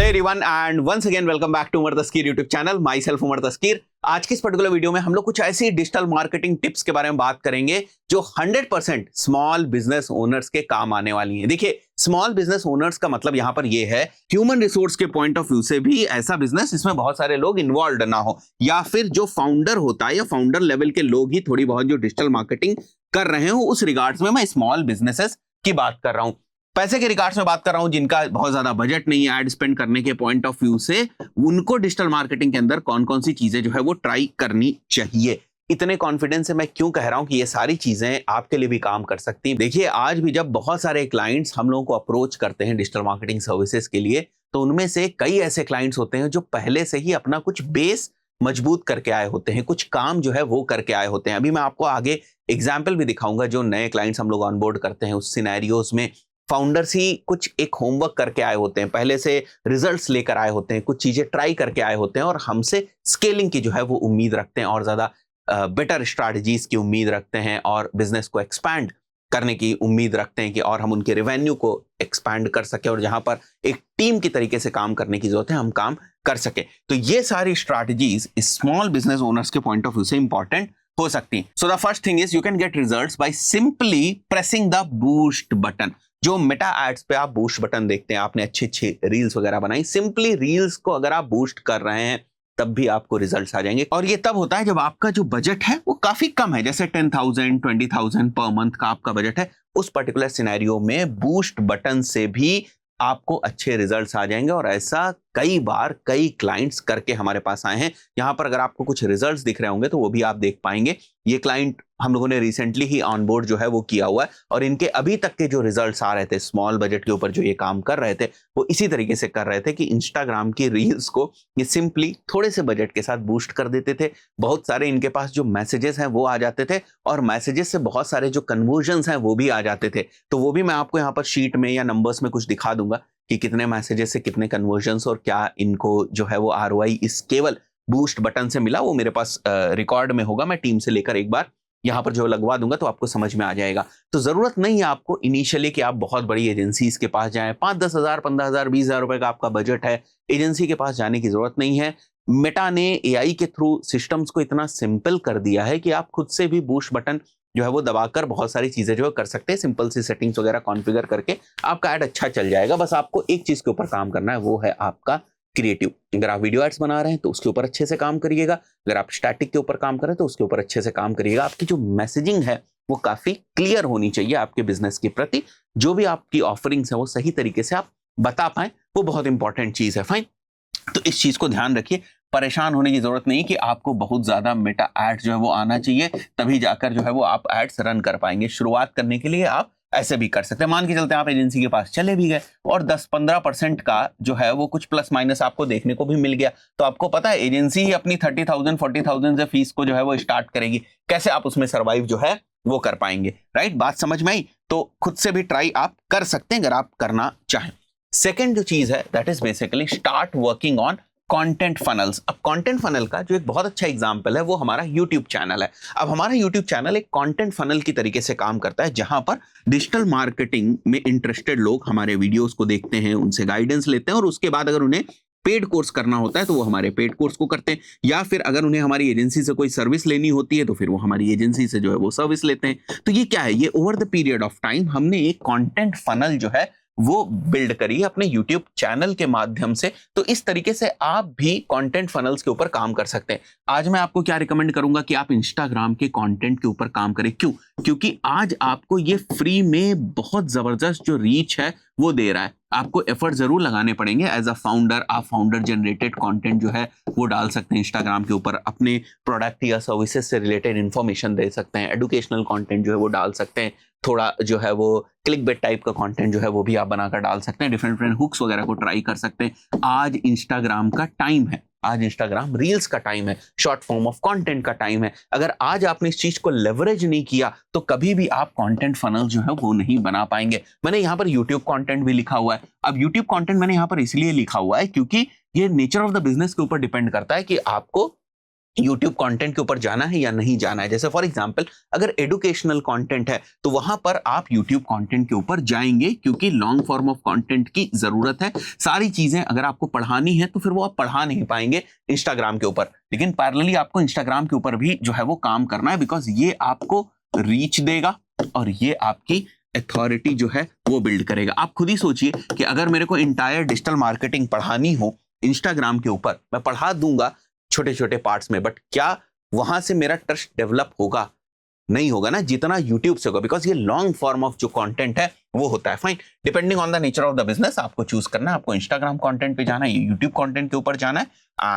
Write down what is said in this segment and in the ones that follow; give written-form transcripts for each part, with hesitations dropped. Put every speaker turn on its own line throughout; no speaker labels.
Hello everyone and once again welcome back to Umar Taskeer YouTube channel. Myself Umar Taskeer. आज की इस particular video में हम लोग कुछ ऐसी डिजिटल मार्केटिंग टिप्स के बारे में बात करेंगे जो 100% स्मॉल बिजनेस ओनर्स के काम आने वाली हैं। देखिए, स्मॉल बिजनेस ओनर्स का मतलब यहां पर यह है ह्यूमन रिसोर्स के पॉइंट ऑफ व्यू से भी ऐसा बिजनेस जिसमें बहुत सारे लोग इन्वॉल्व ना हो, या फिर जो फाउंडर होता है या फाउंडर लेवल के लोग ही थोड़ी बहुत जो डिजिटल मार्केटिंग कर रहे हो, उस रिगार्ड्स में मैं स्मॉल बिजनेसेस की बात कर रहा हूं। पैसे के रिगार्ड्स में बात कर रहा हूं जिनका बहुत ज्यादा बजट नहीं है एड स्पेंड करने के पॉइंट ऑफ व्यू से, उनको डिजिटल मार्केटिंग के अंदर कौन कौन सी चीजें जो है वो ट्राई करनी चाहिए। इतने कॉन्फिडेंस से मैं क्यों कह रहा हूं कि ये सारी चीजें आपके लिए भी काम कर सकती हैं। देखिए, आज भी जब बहुत सारे क्लाइंट्स हम लोगों को अप्रोच करते हैं डिजिटल मार्केटिंग सर्विसेज के लिए, तो उनमें से कई ऐसे क्लाइंट्स होते हैं जो पहले से ही अपना कुछ बेस मजबूत करके आए होते हैं, कुछ काम जो है वो करके आए होते हैं। अभी मैं आपको आगे एग्जाम्पल भी दिखाऊंगा। जो नए क्लाइंट्स हम लोग ऑनबोर्ड करते हैं उस सिनेरियोज में फाउंडर्स ही कुछ एक होमवर्क करके आए होते हैं, पहले से रिजल्ट्स लेकर आए होते हैं, कुछ चीजें ट्राई करके आए होते हैं और हमसे स्केलिंग की जो है वो उम्मीद रखते हैं और ज्यादा बेटर स्ट्रैटेजीज की उम्मीद रखते हैं और बिजनेस को एक्सपैंड करने की उम्मीद रखते हैं कि और हम उनके रेवेन्यू को एक्सपैंड कर सके और जहां पर एक टीम की तरीके से काम करने की जरूरत है हम काम कर सके। तो ये सारी स्ट्रैटेजीज स्मॉल बिजनेस ओनर्स के पॉइंट ऑफ व्यू से इंपॉर्टेंट हो सकती हैं। So the first thing is you can get results by simply pressing the boost button. जो मेटा एड्स पे आप बूस्ट बटन देखते हैं, आपने अच्छे अच्छे रील्स वगैरह बनाई, सिंपली रील्स को अगर आप बूस्ट कर रहे हैं तब भी आपको रिजल्ट्स आ जाएंगे। और ये तब होता है जब आपका जो बजट है वो काफी कम है, जैसे 10,000 20,000 पर मंथ का आपका बजट है। उस पर्टिकुलर सिनेरियो में बूस्ट बटन से भी आपको अच्छे रिजल्ट्स आ जाएंगे और ऐसा कई बार कई क्लाइंट्स करके हमारे पास आए हैं। यहां पर अगर आपको कुछ रिजल्ट्स दिख रहे होंगे तो वो भी आप देख पाएंगे। ये क्लाइंट हम लोगों ने रिसेंटली ही ऑनबोर्ड जो है वो किया हुआ है और इनके अभी तक के जो रिजल्ट्स आ रहे थे स्मॉल बजट के ऊपर जो ये काम कर रहे थे वो इसी तरीके से कर रहे थे कि इंस्टाग्राम की रील्स को ये सिंपली थोड़े से बजट के साथ बूस्ट कर देते थे। बहुत सारे इनके पास जो मैसेजेस हैं वो आ जाते थे और मैसेजेस से बहुत सारे जो कन्वर्जन्स हैं वो भी आ जाते थे। तो वो भी मैं आपको यहाँ पर शीट में या नंबर्स में कुछ दिखा दूंगा कि कितने मैसेजेस से कितने कन्वर्जन्स और क्या इनको जो है वो आरओआई इस केवल बूस्ट बटन से मिला। वो मेरे पास रिकॉर्ड में होगा, मैं टीम से लेकर एक बार यहां पर जो लगवा दूंगा तो आपको समझ में आ जाएगा। तो जरूरत नहीं है आपको इनिशियली कि आप बहुत बड़ी एजेंसीज के पास जाएं। 5-10 हजार 15,000 20,000 रुपए का आपका बजट है, एजेंसी के पास जाने की जरूरत नहीं है। मेटा ने एआई के थ्रू सिस्टम्स को इतना सिंपल कर दिया है कि आप खुद से भी बूस्ट बटन जो है वो दबाकर बहुत सारी चीजें जो है कर सकते हैं। सिंपल सी सेटिंग्स वगैरह कॉन्फ़िगर करके आपका ऐड अच्छा चल जाएगा। बस आपको एक चीज के ऊपर काम करना है, वो है आपका क्रिएटिव। अगर आप वीडियो एड्स बना रहे हैं तो उसके ऊपर अच्छे से काम करिएगा, अगर आप स्टैटिक के ऊपर काम कर रहे हैं तो उसके ऊपर अच्छे से काम करिएगा। आपकी जो मैसेजिंग है वो काफी क्लियर होनी चाहिए आपके बिजनेस के प्रति। जो भी आपकी ऑफरिंग्स है वो सही तरीके से आप बता पाए, वो बहुत इंपॉर्टेंट चीज है। फाइन, तो इस चीज को ध्यान रखिए। परेशान होने की जरूरत नहीं कि आपको बहुत ज्यादा मेटा एड्स जो है वो आना चाहिए, तभी जाकर जो है वो आप एड्स रन कर पाएंगे। शुरुआत करने के लिए आप ऐसे भी कर सकते हैं। मान के चलते हैं आप एजेंसी के पास चले भी गए और 10-15% का जो है वो कुछ प्लस माइनस आपको देखने को भी मिल गया, तो आपको पता है एजेंसी ही अपनी 30,000 40,000 से फीस को जो है वो स्टार्ट करेगी। कैसे आप उसमें सर्वाइव जो है वो कर पाएंगे? राइट, बात समझ में आई? तो खुद से भी ट्राई आप कर सकते हैं अगर आप करना चाहें। सेकेंड जो चीज है that is basically start working on content funnels. अब कंटेंट फनल का जो एक बहुत अच्छा एग्जांपल है वो हमारा यूट्यूब चैनल है। अब हमारा यूट्यूब चैनल एक कंटेंट फनल की तरीके से काम करता है, जहां पर डिजिटल मार्केटिंग में इंटरेस्टेड लोग हमारे वीडियोस को देखते हैं, उनसे गाइडेंस लेते हैं और उसके बाद अगर उन्हें पेड कोर्स करना होता है तो वो हमारे पेड कोर्स को करते हैं, या फिर अगर उन्हें हमारी एजेंसी से कोई सर्विस लेनी होती है तो फिर वो हमारी एजेंसी से जो है वो सर्विस लेते हैं। तो ये क्या है? ये over the period of time हमने एक कंटेंट फनल जो है वो बिल्ड करी अपने YouTube चैनल के माध्यम से। तो इस तरीके से आप भी कंटेंट फनल्स के ऊपर काम कर सकते हैं। आज मैं आपको क्या रिकमेंड करूंगा कि आप इंस्टाग्राम के कंटेंट के ऊपर काम करें। क्यों? क्योंकि आज आपको ये फ्री में बहुत जबरदस्त जो रीच है वो दे रहा है। आपको एफर्ट जरूर लगाने पड़ेंगे। एज अ फाउंडर आप फाउंडर जनरेटेड कंटेंट जो है वो डाल सकते हैं इंस्टाग्राम के ऊपर, अपने प्रोडक्ट या सर्विसेज से रिलेटेड इंफॉर्मेशन दे सकते हैं, एजुकेशनल कंटेंट जो है वो डाल सकते हैं, थोड़ा जो है वो क्लिक बेट टाइप का कंटेंट जो है वो भी आप बनाकर डाल सकते हैं, डिफरेंट हुक्स वगैरह को ट्राई कर सकते हैं। आज इंस्टाग्राम का टाइम है, आज इंस्टाग्राम रील्स का टाइम है, शॉर्ट फॉर्म ऑफ कंटेंट का टाइम है। अगर आज आपने इस चीज को लेवरेज नहीं किया तो कभी भी आप कंटेंट फनल जो है वो नहीं बना पाएंगे। मैंने यहाँ पर यूट्यूब कंटेंट भी लिखा हुआ है। अब यूट्यूब कंटेंट मैंने यहाँ पर इसलिए लिखा हुआ है क्योंकि ये नेचर ऑफ द बिजनेस के ऊपर डिपेंड करता है कि आपको YouTube कंटेंट के ऊपर जाना है या नहीं जाना है। जैसे फॉर एग्जांपल अगर एजुकेशनल कंटेंट है तो वहां पर आप YouTube कंटेंट के ऊपर जाएंगे, क्योंकि लॉन्ग फॉर्म ऑफ कंटेंट की जरूरत है। सारी चीजें अगर आपको पढ़ानी है तो फिर वो आप पढ़ा नहीं पाएंगे इंस्टाग्राम के ऊपर, लेकिन पैरेलली आपको इंस्टाग्राम के ऊपर भी जो है वो काम करना है, बिकॉज ये आपको रीच देगा और ये आपकी अथॉरिटी जो है वो बिल्ड करेगा। आप खुद ही सोचिए कि अगर मेरे को इंटायर डिजिटल मार्केटिंग पढ़ानी हो इंस्टाग्राम के ऊपर, मैं पढ़ा दूंगा छोटे छोटे पार्ट्स में, बट क्या वहां से मेरा ट्रस्ट डेवलप होगा? नहीं होगा ना, जितना यूट्यूब से होगा, बिकॉज ये लॉन्ग फॉर्म ऑफ जो कंटेंट है वो होता है। Fine, depending on the nature of the business आपको चूज करना है, आपको इंस्टाग्राम कंटेंट पे जाना है, यूट्यूब कंटेंट के ऊपर जाना है।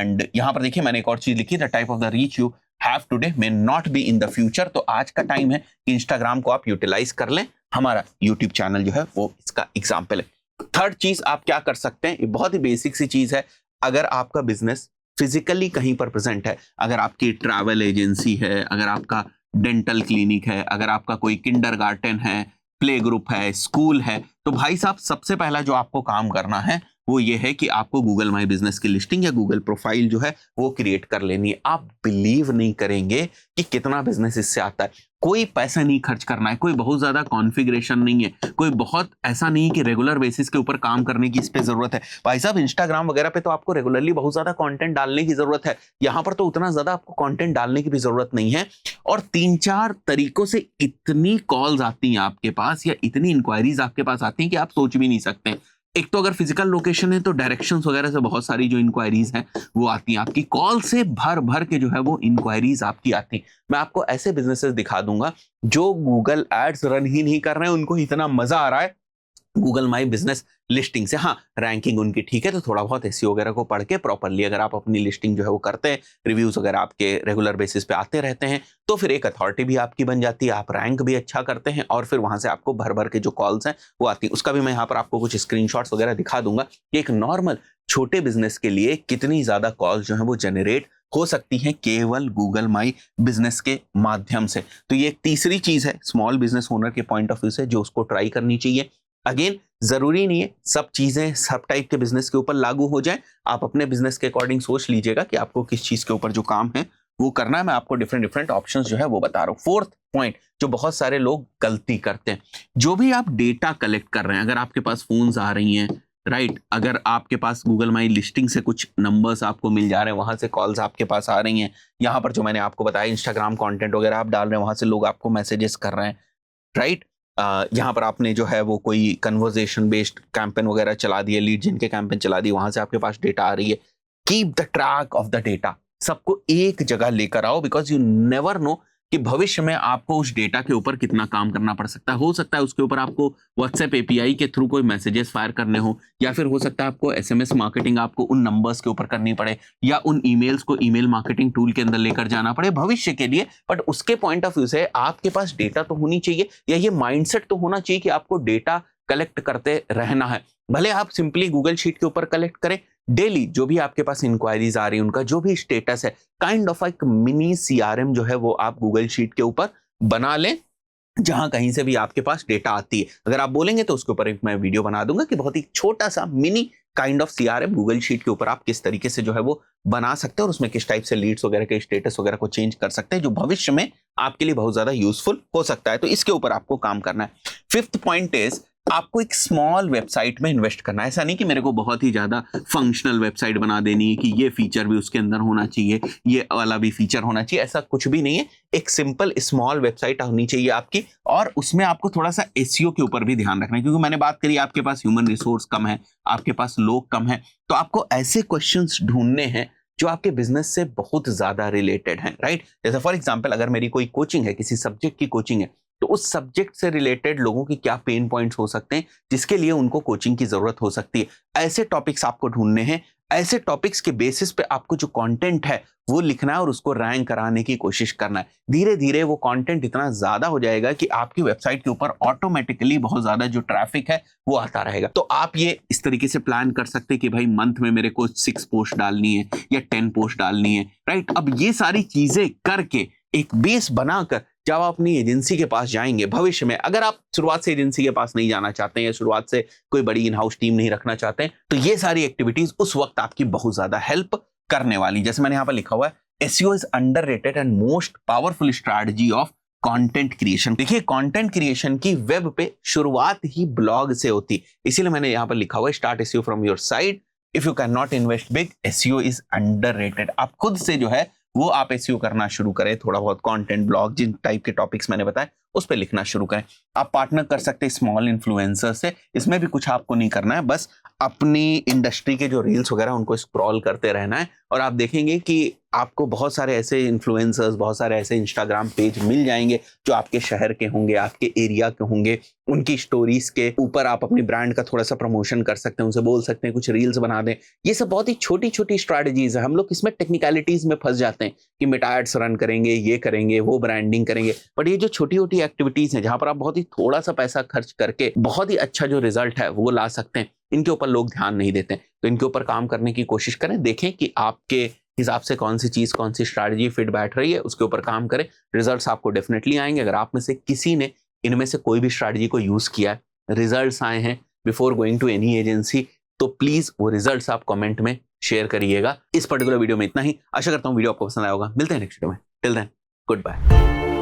एंड यहां पर देखिए मैंने एक और चीज लिखी, the type of the reach you have today may not be in the future. तो आज का टाइम है कि इंस्टाग्राम को आप यूटिलाइज कर लें। हमारा यूट्यूब चैनल जो है वो इसका एग्जाम्पल है। थर्ड चीज आप क्या कर सकते हैं, ये बहुत ही बेसिक सी चीज है। अगर आपका बिजनेस फिजिकली कहीं पर प्रेजेंट है, अगर आपकी ट्रैवल एजेंसी है, अगर आपका डेंटल क्लिनिक है, अगर आपका कोई किंडरगार्टन है, प्ले ग्रुप है, स्कूल है, तो भाई साहब सबसे पहला जो आपको काम करना है वो ये है कि आपको गूगल माई बिजनेस की लिस्टिंग या गूगल प्रोफाइल जो है वो क्रिएट कर लेनी है। आप बिलीव नहीं करेंगे कि कितना बिजनेस इससे आता है। कोई पैसा नहीं खर्च करना है, कोई बहुत ज्यादा कॉन्फ़िगरेशन नहीं है, कोई बहुत ऐसा नहीं है कि रेगुलर बेसिस के ऊपर काम करने की इस पे जरूरत है। भाई साहब इंस्टाग्राम वगैरह पे तो आपको रेगुलरली बहुत ज्यादा कंटेंट डालने की जरूरत है, यहाँ पर तो उतना ज्यादा आपको कंटेंट डालने की भी जरूरत नहीं है। और 3-4 तरीकों से इतनी कॉल्स आती हैं आपके पास या इतनी इंक्वायरीज आपके पास आती हैं कि आप सोच भी नहीं सकते। एक तो अगर फिजिकल लोकेशन है तो डायरेक्शंस वगैरह से बहुत सारी जो इंक्वायरीज हैं वो आती हैं आपकी, कॉल से भर भर के जो है वो इंक्वायरीज आपकी आती हैं। मैं आपको ऐसे बिजनेसेस दिखा दूंगा जो गूगल एड्स रन ही नहीं कर रहे हैं, उनको इतना मजा आ रहा है गूगल माई बिजनेस लिस्टिंग से। हाँ, रैंकिंग उनकी ठीक है, तो थोड़ा बहुत एसईओ वगैरह को पढ़ के प्रॉपरली अगर आप अपनी लिस्टिंग जो है वो करते हैं, रिव्यूज वगैरह आपके रेगुलर बेसिस पे आते रहते हैं, तो फिर एक अथॉरिटी भी आपकी बन जाती है, आप रैंक भी अच्छा करते हैं और फिर वहां से आपको भर भर के जो कॉल्स हैं वो आती हैं। उसका भी मैं यहाँ पर आपको कुछ स्क्रीनशॉट्स वगैरह दिखा दूंगा कि एक नॉर्मल छोटे बिजनेस के लिए कितनी ज्यादा कॉल्स जो है वो जनरेट हो सकती हैं केवल गूगल माई बिजनेस के माध्यम से। तो ये एक तीसरी चीज है स्मॉल बिजनेस ओनर के पॉइंट ऑफ व्यू से जो उसको ट्राई करनी चाहिए। अगेन, जरूरी नहीं है सब चीजें सब टाइप के बिजनेस के ऊपर लागू हो जाए। आप अपने बिजनेस के अकॉर्डिंग सोच लीजिएगा कि आपको किस चीज के ऊपर जो काम है वो करना है। मैं आपको डिफरेंट डिफरेंट ऑप्शंस जो है वो बता रहा हूँ। फोर्थ पॉइंट जो बहुत सारे लोग गलती करते हैं, जो भी आप डेटा कलेक्ट कर रहे हैं, अगर आपके पास फोन्स आ रही हैं, राइट, अगर आपके पास गूगल माई लिस्टिंग से कुछ नंबर्स आपको मिल जा रहे हैं, वहां से कॉल्स आपके पास आ रही हैं, यहाँ पर जो मैंने आपको बताया इंस्टाग्राम कंटेंट वगैरह आप डाल रहे हैं, वहां से लोग आपको मैसेजेस कर रहे हैं, राइट, यहाँ पर आपने जो है वो कोई कन्वर्सेशन बेस्ड कैंपेन वगैरह चला दिए, लीड जिन के कैंपेन चला दिए, वहां से आपके पास डेटा आ रही है। Keep the track of the data, सबको एक जगह लेकर आओ, बिकॉज यू नेवर नो कि भविष्य में आपको उस डेटा के ऊपर कितना काम करना पड़ सकता है। हो सकता है उसके ऊपर आपको व्हाट्सएप एपीआई के थ्रू कोई मैसेजेस फायर करने हो, या फिर हो सकता है आपको एसएमएस मार्केटिंग आपको उन नंबर्स के ऊपर करनी पड़े, या उन ईमेल्स को ईमेल मार्केटिंग टूल के अंदर लेकर जाना पड़े भविष्य के लिए। बट उसके पॉइंट ऑफ व्यू से आपके पास डेटा तो होनी चाहिए, या ये माइंडसेट तो होना चाहिए कि आपको डेटा कलेक्ट करते रहना है। भले आप सिंपली गूगल शीट के ऊपर कलेक्ट करें, डेली जो भी आपके पास इंक्वायरीज आ रही है उनका जो भी स्टेटस है, काइंड ऑफ एक मिनी सीआरएम जो है वो आप गूगल शीट के ऊपर बना लें, जहां कहीं से भी आपके पास डेटा आती है। अगर आप बोलेंगे तो उसके ऊपर एक मैं वीडियो बना दूंगा कि बहुत ही छोटा सा mini kind of CRM Google sheet के ऊपर आप किस तरीके से जो है वो बना सकते हैं और उसमें किस टाइप से लीड्स वगैरह के स्टेटस वगैरह को चेंज कर सकते हैं, जो भविष्य में आपके लिए बहुत ज्यादा यूजफुल हो सकता है। तो इसके ऊपर आपको काम करना है। फिफ्थ पॉइंट इज आपको एक स्मॉल वेबसाइट में इन्वेस्ट करना है। ऐसा नहीं कि मेरे को बहुत ही ज्यादा फंक्शनल वेबसाइट बना देनी है कि ये फीचर भी उसके अंदर होना चाहिए, ये वाला भी फीचर होना चाहिए, ऐसा कुछ भी नहीं है। एक सिंपल स्मॉल वेबसाइट होनी चाहिए आपकी, और उसमें आपको थोड़ा सा एसईओ के ऊपर भी ध्यान रखना है, क्योंकि मैंने बात करी आपके पास ह्यूमन रिसोर्स कम है, आपके पास लोग कम है, तो आपको ऐसे क्वेश्चंस ढूंढने हैं जो आपके बिजनेस से बहुत ज्यादा रिलेटेड हैं, राइट। जैसे फॉर एग्जांपल अगर मेरी कोई कोचिंग है, किसी सब्जेक्ट की कोचिंग है, तो उस सब्जेक्ट से रिलेटेड लोगों की क्या पेन पॉइंट्स हो सकते हैं जिसके लिए उनको कोचिंग की जरूरत हो सकती है। ऐसे टॉपिक्स आपको ढूंढने हैं, ऐसे टॉपिक्स के बेसिस पे आपको जो कंटेंट है वो लिखना है और उसको रैंक कराने की कोशिश करना है। धीरे धीरे वो कंटेंट इतना ज्यादा हो जाएगा कि आपकी वेबसाइट के ऊपर ऑटोमेटिकली बहुत ज्यादा जो ट्रैफिक है वो आता रहेगा। तो आप ये इस तरीके से प्लान कर सकते हैं कि भाई मंथ में मेरे को 6 पोस्ट डालनी है या 10 पोस्ट डालनी है, राइट। अब ये सारी चीजें करके एक बेस बनाकर जब आप अपनी एजेंसी के पास जाएंगे भविष्य में, अगर आप शुरुआत से एजेंसी के पास नहीं जाना चाहते हैं या शुरुआत से कोई बड़ी इन हाउस टीम नहीं रखना चाहते हैं, तो ये सारी एक्टिविटीज उस वक्त आपकी बहुत ज्यादा हेल्प करने वाली। जैसे मैंने यहाँ पर लिखा हुआ है SEO is underrated and most powerful strategy of content creation. देखिए, कंटेंट क्रिएशन की वेब पे शुरुआत ही ब्लॉग से होती, इसीलिए मैंने यहाँ पर लिखा हुआ है start SEO from your site if you can not invest big, SEO is underrated. आप खुद से जो है वो आप SEO करना शुरू करें, थोड़ा बहुत कंटेंट ब्लॉग जिन टाइप के टॉपिक्स मैंने बताए उस पर लिखना शुरू करें। आप पार्टनर कर सकते हैं स्मॉल इन्फ्लुएंसर से, इसमें भी कुछ आपको नहीं करना है, बस अपनी इंडस्ट्री के जो रील्स वगैरह उनको स्क्रॉल करते रहना है और आप देखेंगे कि आपको बहुत सारे ऐसे इन्फ्लुएंसर्स, बहुत सारे ऐसे इंस्टाग्राम पेज मिल जाएंगे जो आपके शहर के होंगे, आपके एरिया के होंगे। उनकी स्टोरीज के ऊपर आप अपनी ब्रांड का थोड़ा सा प्रमोशन कर सकते हैं, उनसे बोल सकते हैं कुछ रील्स बना दें। ये सब बहुत ही छोटी छोटी स्ट्रैटेजीज है। हम लोग इसमें टेक्निकलिटीज में फंस जाते हैं कि मेटा एड्स रन करेंगे, ये करेंगे, वो ब्रांडिंग करेंगे, बट ये जो छोटी छोटी एक्टिविटीज हैं जहां पर आप बहुत ही थोड़ा सा पैसा खर्च करके बहुत ही अच्छा जो रिजल्ट है वो ला सकते हैं, इनके ऊपर लोग ध्यान नहीं देते। तो इनके ऊपर काम करने की कोशिश करें, देखें कि आपके हिसाब से कौन सी चीज, कौन सी स्ट्रैटेजी फिट बैठ रही है, उसके ऊपर काम करें। रिजल्ट्स आपको डेफिनेटली आएंगे। अगर आप में से किसी ने इनमें से कोई भी स्ट्रैटेजी को यूज किया है, रिजल्ट्स आए हैं before going to any agency, तो प्लीज वो रिजल्ट्स आप कमेंट में शेयर करिएगा। इस पर्टिकुलर वीडियो में इतना ही। आशा करता हूँ वीडियो आपको पसंद आया होगा। मिलते हैं नेक्स्ट वीडियो में। Till then, good bye.